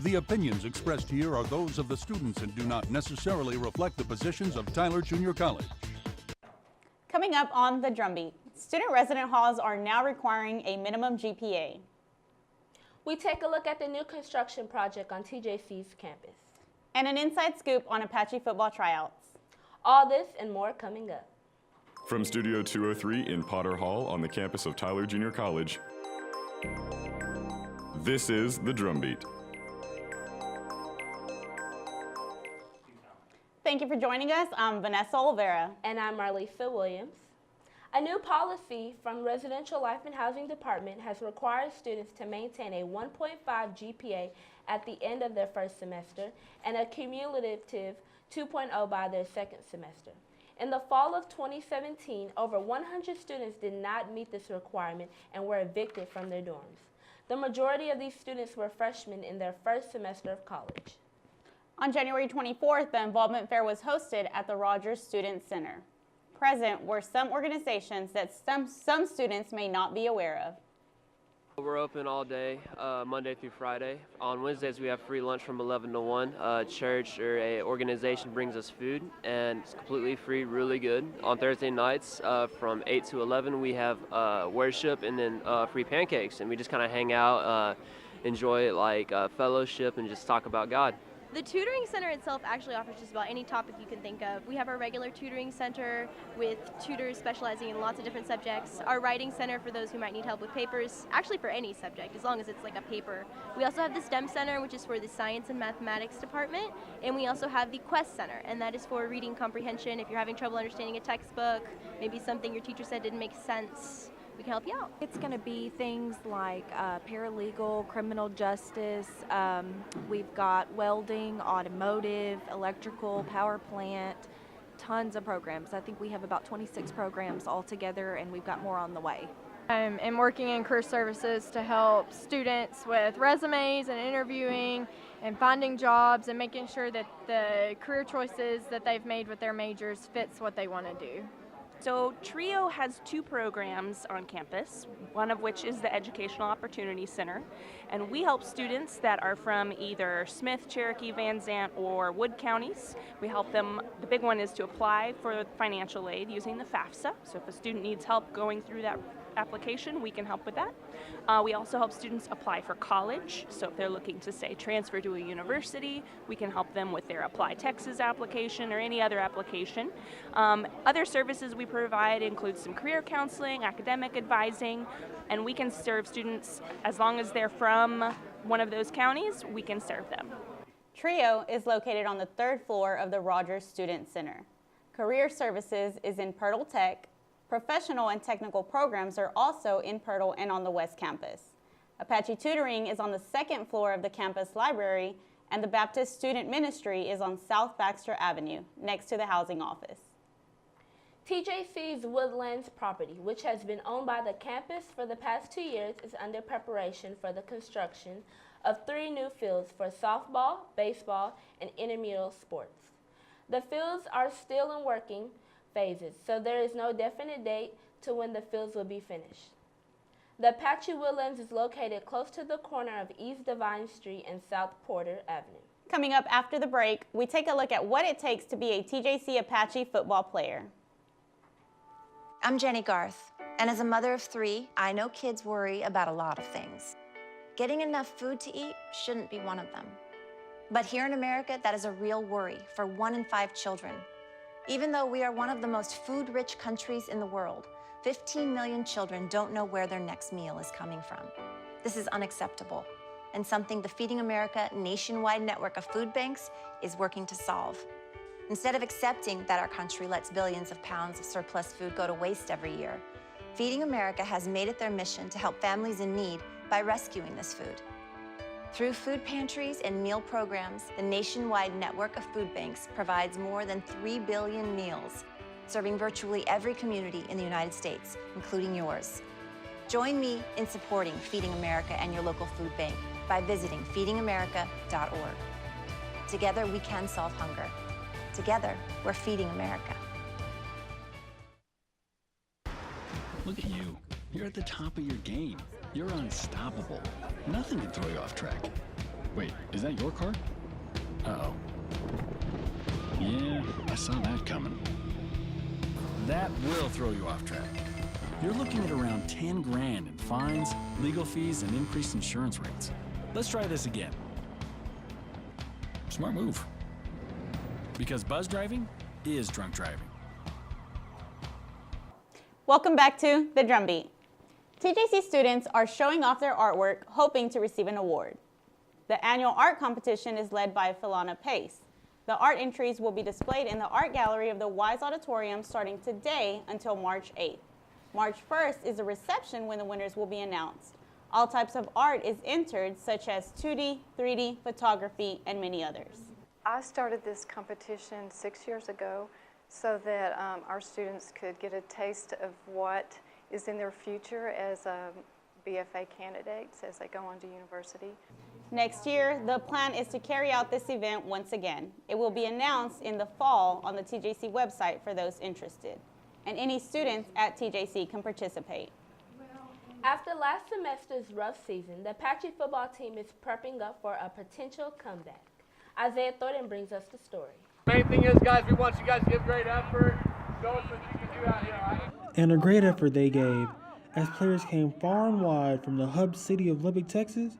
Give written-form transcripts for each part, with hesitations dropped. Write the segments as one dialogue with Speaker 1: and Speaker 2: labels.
Speaker 1: The opinions expressed here are those of the students and do not necessarily reflect the positions of Tyler Junior College.
Speaker 2: Coming up on the Drumbeat, student resident halls are now requiring a minimum GPA.
Speaker 3: We take a look at the new construction project on TJC's campus.
Speaker 2: And an inside scoop on Apache football tryouts.
Speaker 3: All this and more coming up.
Speaker 4: From Studio 203 in Potter Hall on the campus of Tyler Junior College, this is the Drumbeat.
Speaker 2: Thank you for joining us. I'm Vanessa Olivera.
Speaker 3: And I'm Marlisa Williams. A new policy from Residential Life and Housing Department has required students to maintain a 1.5 GPA at the end of their first semester and a cumulative 2.0 by their second semester. In the fall of 2017, over 100 students did not meet this requirement and were evicted from their dorms. The majority of these students were freshmen in their first semester of college.
Speaker 2: On January 24th, the Involvement Fair was hosted at the Rogers Student Center. Present were some organizations that some students may not be aware of.
Speaker 5: We're open all day, Monday through Friday. On Wednesdays, we have free lunch from 11 to 1. Church or a organization brings us food, and it's completely free, really good. On Thursday nights, from 8 to 11, we have worship and then free pancakes, and we just kind of hang out, enjoy like fellowship, and just talk about God.
Speaker 6: The tutoring center itself actually offers just about any topic you can think of. We have our regular tutoring center with tutors specializing in lots of different subjects. Our writing center for those who might need help with papers, actually for any subject, as long as it's like a paper. We also have the STEM center, which is for the science and mathematics department. And we also have the Quest center, and that is for reading comprehension. If you're having trouble understanding a textbook, maybe something your teacher said didn't make sense, we can help you out.
Speaker 7: It's going to be things like paralegal, criminal justice. We've got welding, automotive, electrical, power plant, tons of programs. I think we have about 26 programs altogether, and we've got more on the way.
Speaker 8: I'm working in career services to help students with resumes and interviewing and finding jobs and making sure that the career choices that they've made with their majors fits what they want to do.
Speaker 9: So TRIO has two programs on campus, one of which is the Educational Opportunity Center, and we help students that are from either Smith, Cherokee, Van Zandt, or Wood counties. We help them. The big one is to apply for financial aid using the FAFSA. So if a student needs help going through that application, we can help with that. We also help students apply for college. So if they're looking to, say, transfer to a university, we can help them with their Apply Texas application or any other application. Other services we provide include some career counseling, academic advising, and we can serve students as long as they're from one of those counties, we can serve them.
Speaker 2: TRIO is located on the 3rd floor of the Rogers Student Center. Career Services is in Pirtle Tech. Professional and technical programs are also in Pirtle and on the West Campus. Apache Tutoring is on the 2nd floor of the campus library, and the Baptist Student Ministry is on South Baxter Avenue, next to the housing office.
Speaker 3: TJC's Woodlands property, which has been owned by the campus for the past 2 years, is under preparation for the construction of 3 new fields for softball, baseball, and intramural sports. The fields are still in working phases, so there is no definite date to when the fields will be finished. The Apache Woodlands is located close to the corner of East Divine Street and South Porter Avenue.
Speaker 2: Coming up after the break, we take a look at what it takes to be a TJC Apache football player.
Speaker 10: I'm Jenny Garth, and as a mother of 3, I know kids worry about a lot of things. Getting enough food to eat shouldn't be one of them. But here in America, that is a real worry for 1 in 5 children. Even though we are one of the most food-rich countries in the world, 15 million children don't know where their next meal is coming from. This is unacceptable, and something the Feeding America nationwide network of food banks is working to solve. Instead of accepting that our country lets billions of pounds of surplus food go to waste every year, Feeding America has made it their mission to help families in need by rescuing this food. Through food pantries and meal programs, the nationwide network of food banks provides more than 3 billion meals, serving virtually every community in the United States, including yours. Join me in supporting Feeding America and your local food bank by visiting feedingamerica.org. Together, we can solve hunger. Together, we're Feeding America.
Speaker 11: Look at you. You're at the top of your game. You're unstoppable. Nothing can throw you off track. Wait, is that your car? Uh-oh. Yeah, I saw that coming. That will throw you off track. You're looking at around 10 grand in fines, legal fees, and increased insurance rates. Let's try this again. Smart move. Because buzz driving is drunk driving.
Speaker 2: Welcome back to The Drumbeat. TJC students are showing off their artwork, hoping to receive an award. The annual art competition is led by Philana Pace. The art entries will be displayed in the art gallery of the Wise Auditorium starting today until March 8th. March 1st is a reception when the winners will be announced. All types of art is entered, such as 2D, 3D, photography, and many others.
Speaker 12: I started this competition 6 years ago so that our students could get a taste of what is in their future as BFA candidates as they go on to university.
Speaker 2: Next year, the plan is to carry out this event once again. It will be announced in the fall on the TJC website for those interested. And any students at TJC can participate.
Speaker 3: After last semester's rough season, the Apache football team is prepping up for a potential comeback. Isaiah Thornton brings us the story.
Speaker 13: Main thing is, guys, we want you guys to give great effort. Show us what you can do out here, all right?
Speaker 14: And a great effort they gave, as players came far and wide from the hub city of Lubbock, Texas,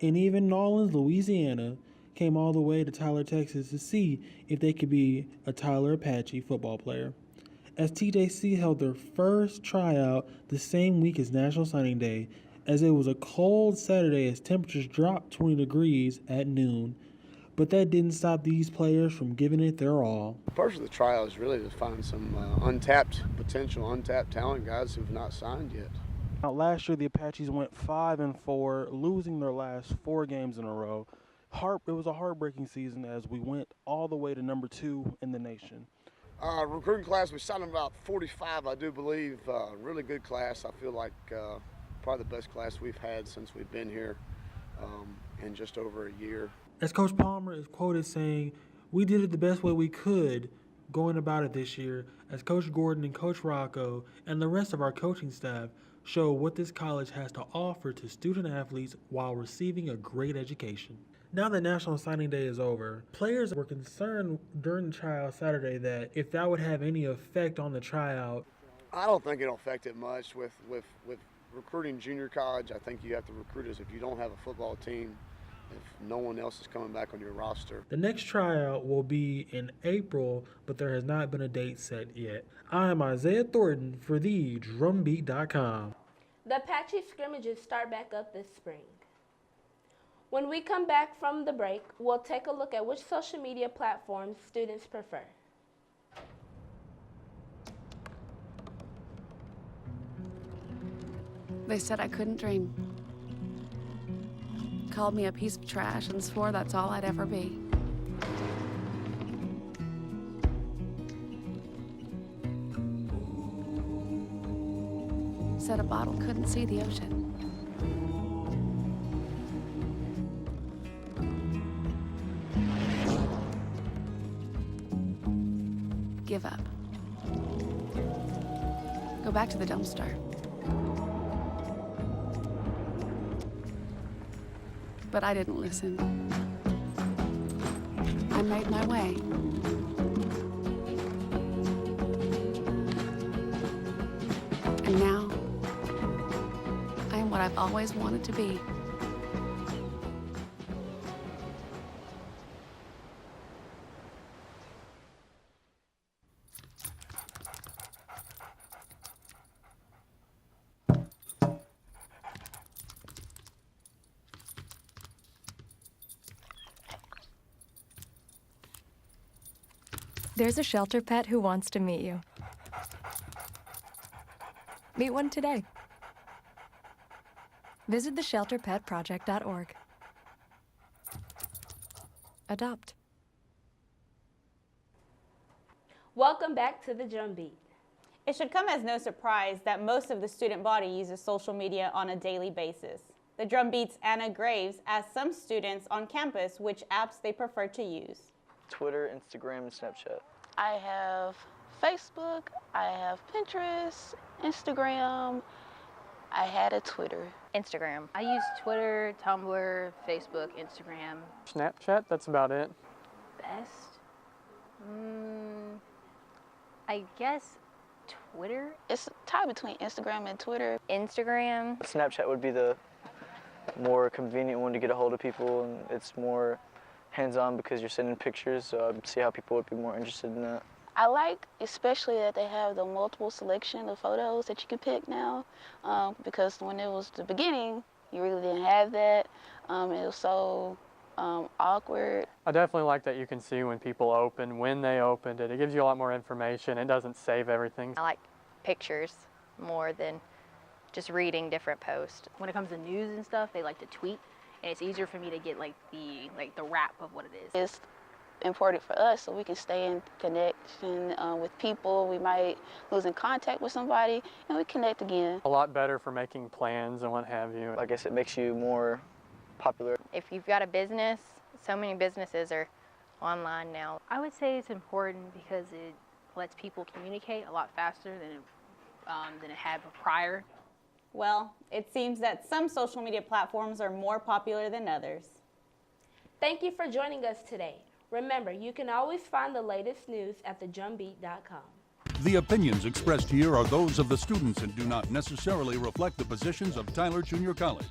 Speaker 14: and even New Orleans, Louisiana, came all the way to Tyler, Texas to see if they could be a Tyler Apache football player. As TJC held their first tryout the same week as National Signing Day, as it was a cold Saturday as temperatures dropped 20 degrees at noon. But that didn't stop these players from giving it their all.
Speaker 15: The purpose of the trial is really to find some untapped talent guys who've not signed yet.
Speaker 14: Now, last year, the Apaches went 5-4, losing their last 4 games in a row. It was a heartbreaking season as we went all the way to number 2 in the nation.
Speaker 15: Recruiting class, we signed about 45, I do believe. Really good class. I feel like probably the best class we've had since we've been here in just over a year.
Speaker 14: As Coach Palmer is quoted saying, "We did it the best way we could going about it this year, as Coach Gordon and Coach Rocco and the rest of our coaching staff show what this college has to offer to student athletes while receiving a great education." Now that National Signing Day is over, players were concerned during the tryout Saturday that if that would have any effect on the tryout.
Speaker 15: I don't think it'll affect it much with recruiting junior college. I think you have to recruit as if you don't have a football team, if no one else is coming back on your roster.
Speaker 14: The next tryout will be in April, but there has not been a date set yet. I am Isaiah Thornton for the DRUMBEAT.com.
Speaker 3: The Apache scrimmages start back up this spring. When we come back from the break, we'll take a look at which social media platforms students prefer.
Speaker 16: They said I couldn't dream. Called me a piece of trash and swore that's all I'd ever be. Said a bottle couldn't see the ocean. Give up. Go back to the dumpster. But I didn't listen. I made my way. And now, I am what I've always wanted to be.
Speaker 17: There's a shelter pet who wants to meet you. Meet one today. Visit theshelterpetproject.org. Adopt.
Speaker 3: Welcome back to the Drumbeat.
Speaker 2: It should come as no surprise that most of the student body uses social media on a daily basis. The Drumbeat's Anna Graves asked some students on campus which apps they prefer to use.
Speaker 18: Twitter, Instagram, and Snapchat.
Speaker 19: I have Facebook, I have Pinterest, Instagram, I had a Twitter. Instagram. I use Twitter, Tumblr, Facebook, Instagram.
Speaker 20: Snapchat, that's about it.
Speaker 19: Best? I guess Twitter?
Speaker 21: It's a tie between Instagram and Twitter.
Speaker 19: Instagram.
Speaker 18: Snapchat would be the more convenient one to get a hold of people, and it's more hands-on because you're sending pictures, so I see how people would be more interested in that.
Speaker 21: I like especially that they have the multiple selection of photos that you can pick now, because when it was the beginning, you really didn't have that. It was so awkward.
Speaker 20: I definitely like that you can see when people open, when they opened it. It gives you a lot more information. It doesn't save everything.
Speaker 19: I like pictures more than just reading different posts. When it comes to news and stuff, they like to tweet, and it's easier for me to get like the wrap of what it is.
Speaker 21: It's important for us so we can stay in connection with people. We might lose in contact with somebody and we connect again.
Speaker 20: A lot better for making plans and what have you.
Speaker 18: I guess it makes you more popular.
Speaker 19: If you've got a business, so many businesses are online now. I would say it's important because it lets people communicate a lot faster than it had prior.
Speaker 2: Well, it seems that some social media platforms are more popular than others.
Speaker 3: Thank you for joining us today. Remember, you can always find the latest news at thedrumbeat.com.
Speaker 1: The opinions expressed here are those of the students and do not necessarily reflect the positions of Tyler Junior College.